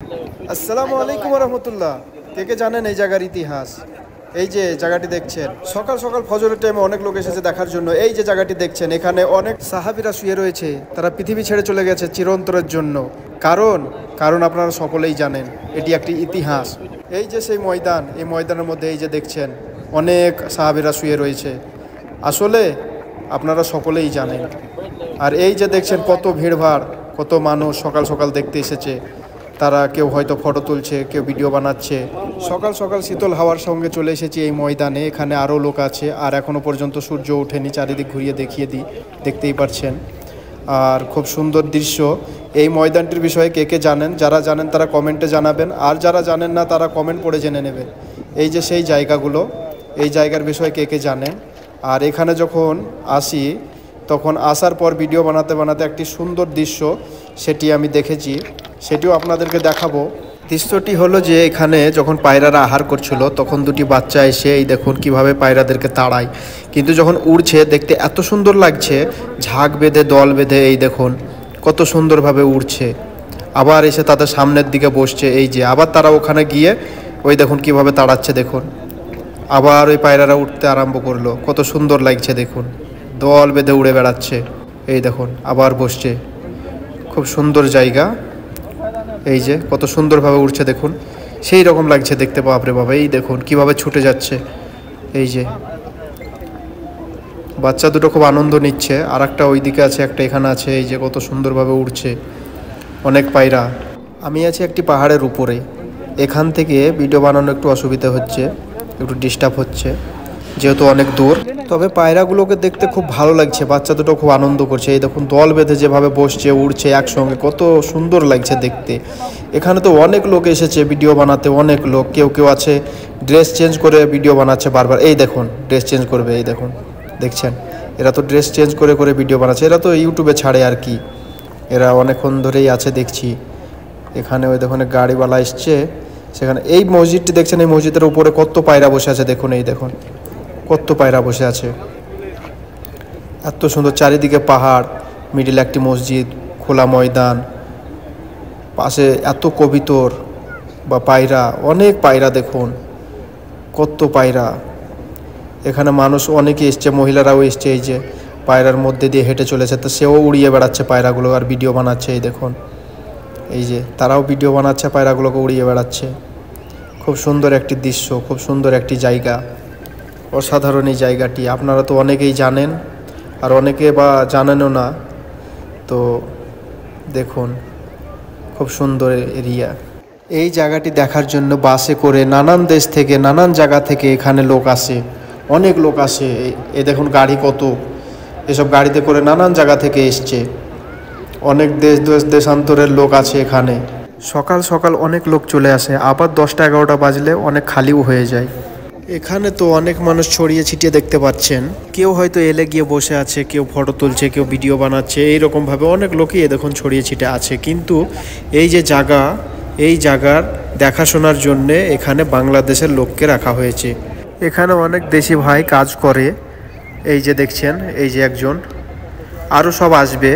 আসসালামু আলাইকুম রহমতুল্লাহ। কে কে জানেন এই জায়গার ইতিহাস? এই যে জায়গাটি দেখছেন, সকাল সকাল ফজরের টাইমে অনেক লোক এসেছে দেখার জন্য। এই যে জায়গাটি দেখছেন, এখানে অনেক সাহাবীরা শুয়ে রয়েছে, তারা পৃথিবী ছেড়ে চলে গেছে চিরন্তরের জন্য। কারণ কারণ আপনারা সকলেই জানেন এটি একটি ইতিহাস। এই যে সেই ময়দান, এই ময়দানের মধ্যে এই যে দেখছেন অনেক সাহাবীরা শুয়ে রয়েছে। আসলে আপনারা সকলেই জানেন। আর এই যে দেখছেন কত ভিড়ভাড়, কত মানুষ সকাল সকাল দেখতে এসেছে। তারা কেউ হয়তো ফটো তুলছে, কেউ ভিডিও বানাচ্ছে। সকাল সকাল শীতল হাওয়ার সঙ্গে চলে এসেছি এই ময়দানে। এখানে আরও লোক আছে, আর এখনও পর্যন্ত সূর্য ওঠেনি। চারিদিক ঘুরিয়ে দেখিয়ে দিই, দেখতেই পাচ্ছেন। আর খুব সুন্দর দৃশ্য। এই ময়দানটির বিষয়ে কে কে জানেন? যারা জানেন তারা কমেন্টে জানাবেন, আর যারা জানেন না তারা কমেন্ট পড়ে জেনে নেবেন। এই যে সেই জায়গাগুলো, এই জায়গার বিষয়ে কে কে জানেন? আর এখানে যখন আসি, তখন আসার পর ভিডিও বানাতে বানাতে একটি সুন্দর দৃশ্য সেটি আমি দেখেছি, সেটিও আপনাদেরকে দেখাবো। দৃশ্যটি হলো যে এখানে যখন পায়রারা আহার করছিল, তখন দুটি বাচ্চা এসে এই দেখুন কিভাবে পায়রাদেরকে তাড়ায়। কিন্তু যখন উড়ছে দেখতে এত সুন্দর লাগছে, ঝাঁক বেঁধে দল বেঁধে এই দেখুন কত সুন্দরভাবে উড়ছে। আবার এসে তাদের সামনের দিকে বসছে, এই যে আবার তারা ওখানে গিয়ে ওই দেখুন কিভাবে তাড়াচ্ছে দেখুন। আবার ওই পায়রারা উঠতে আরম্ভ করলো, কত সুন্দর লাগছে দেখুন, দল বেঁধে উড়ে বেড়াচ্ছে। এই দেখুন আবার বসছে, খুব সুন্দর জায়গা। এই যে কত সুন্দরভাবে উড়ছে দেখুন, সেই রকম লাগছে দেখতে। বাপরে বাবা, এই দেখুন কিভাবে ছুটে যাচ্ছে। এই যে বাচ্চা দুটো খুব আনন্দ নিচ্ছে, আর একটা ওই দিকে আছে, একটা এখানে আছে। এই যে কত সুন্দরভাবে উড়ছে অনেক পায়রা। আমি আছি একটি পাহাড়ের উপরে, এখান থেকে ভিডিও বানানো একটু অসুবিধা হচ্ছে, একটু ডিস্টার্ব হচ্ছে যেহেতু অনেক দূর। তবে পায়রাগুলোকে দেখতে খুব ভালো লাগছে, বাচ্চা দুটো খুব আনন্দ করছে। এই দেখুন দল বেঁধে যেভাবে বসছে, উড়ছে একসঙ্গে, কত সুন্দর লাগছে দেখতে। এখানে তো অনেক লোক এসেছে ভিডিও বানাতে, অনেক লোক। কেউ কেউ আছে ড্রেস চেঞ্জ করে ভিডিও বানাচ্ছে বারবার। এই দেখুন ড্রেস চেঞ্জ করবে, এই দেখুন দেখছেন, এরা তো ড্রেস চেঞ্জ করে করে ভিডিও বানাচ্ছে। এরা তো ইউটিউবে ছাড়ে আর কি, এরা অনেকক্ষণ ধরেই আছে দেখছি। এখানে ওই দেখুন গাড়িওয়ালা এসছে সেখানে। এই মসজিদটি দেখছেন, এই মসজিদের উপরে কত পায়রা বসে আছে দেখুন। এই দেখুন কত পায়রা বসে আছে, এত সুন্দর। চারিদিকে পাহাড়, মিডিলে একটি মসজিদ, খোলা ময়দান, পাশে এত কবিতর বা পায়রা, অনেক পায়রা দেখুন, কত পায়রা। এখানে মানুষ অনেকে এসছে, মহিলারাও এসছে। এই যে পায়রার মধ্যে দিয়ে হেঁটে চলেছে, তো সেও উড়িয়ে বেড়াচ্ছে পায়রাগুলো আর ভিডিও বানাচ্ছে। এই দেখুন, এই যে তারাও ভিডিও বানাচ্ছে, পায়রাগুলোকে উড়িয়ে বেড়াচ্ছে। খুব সুন্দর একটি দৃশ্য, খুব সুন্দর একটি জায়গা, অসাধারণ এই জায়গাটি। আপনারা তো অনেকেই জানেন, আর অনেকে বা জানেনও না। তো দেখুন খুব সুন্দর এরিয়া। এই জায়গাটি দেখার জন্য বাসে করে নানান দেশ থেকে, নানান জায়গা থেকে এখানে লোক আসে, অনেক লোক আসে। এ দেখুন গাড়ি কত, এসব গাড়িতে করে নানান জায়গা থেকে এসছে। অনেক দেশান্তরের লোক আছে এখানে। সকাল সকাল অনেক লোক চলে আসে, আবার 10টা-11টা বাজলে অনেক খালিও হয়ে যায়। এখানে তো অনেক মানুষ ছড়িয়ে ছিটিয়ে দেখতে পাচ্ছেন। কেউ হয়তো এলে গিয়ে বসে আছে, কেউ ফটো তুলছে, কেউ ভিডিও বানাচ্ছে। এইরকমভাবে অনেক লোকই দেখুন ছড়িয়ে ছিটিয়ে আছে। কিন্তু এই যে জায়গা, এই জায়গার দেখাশোনার জন্যে এখানে বাংলাদেশের লোককে রাখা হয়েছে। এখানে অনেক দেশি ভাই কাজ করে। এই যে দেখছেন, এই যে একজন, আরও সব আসবে,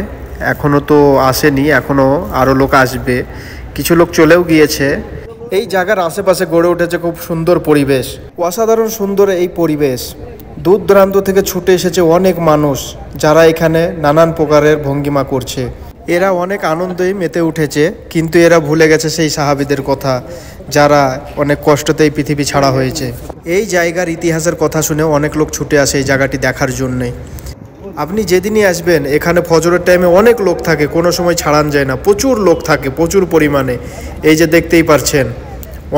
এখনও তো আসেনি, এখনও আরও লোক আসবে। কিছু লোক চলেও গিয়েছে। এই জায়গার আশেপাশে গড়ে উঠেছে খুব সুন্দর পরিবেশ, অসাধারণ সুন্দর এই পরিবেশ। দূর দূরান্ত থেকে ছুটে এসেছে অনেক মানুষ, যারা এখানে নানান প্রকারের ভঙ্গিমা করছে। এরা অনেক আনন্দেই মেতে উঠেছে, কিন্তু এরা ভুলে গেছে সেই সাহাবীদের কথা, যারা অনেক কষ্টতেই পৃথিবী ছাড়া হয়েছে। এই জায়গার ইতিহাসের কথা শুনে অনেক লোক ছুটে আসে এই জায়গাটি দেখার জন্যে। আপনি যেদিনই আসবেন, এখানে ফজরের টাইমে অনেক লোক থাকে, কোনো সময় ছাড়ান যায় না, প্রচুর লোক থাকে, প্রচুর পরিমাণে। এই যে দেখতেই পারছেন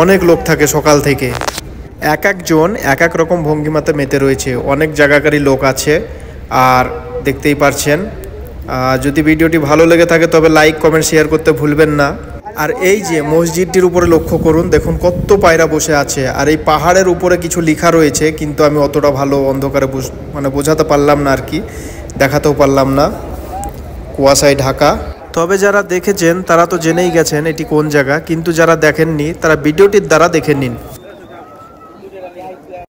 অনেক লোক থাকে সকাল থেকে। এক একজন এক এক রকম ভঙ্গিমাতে মেতে রয়েছে, অনেক জায়গাকারই লোক আছে। আর দেখতেই পারছেন, যদি ভিডিওটি ভালো লেগে থাকে তবে লাইক, কমেন্ট, শেয়ার করতে ভুলবেন না। আর এই যে মসজিদটির উপরে লক্ষ্য করুন, দেখুন কত পায়রা বসে আছে। আর এই পাহাড়ের উপরে কিছু লেখা রয়েছে, কিন্তু আমি অতটা ভালো অন্ধকারে বোঝাতে পারলাম না আর কি, দেখাতেও পারলাম না, কুয়াশায় ঢাকা। তবে যারা দেখেছেন তারা তো জেনেই গেছেন এটি কোন জায়গা, কিন্তু যারা দেখেননি তারা ভিডিওটির দ্বারা দেখে নিন।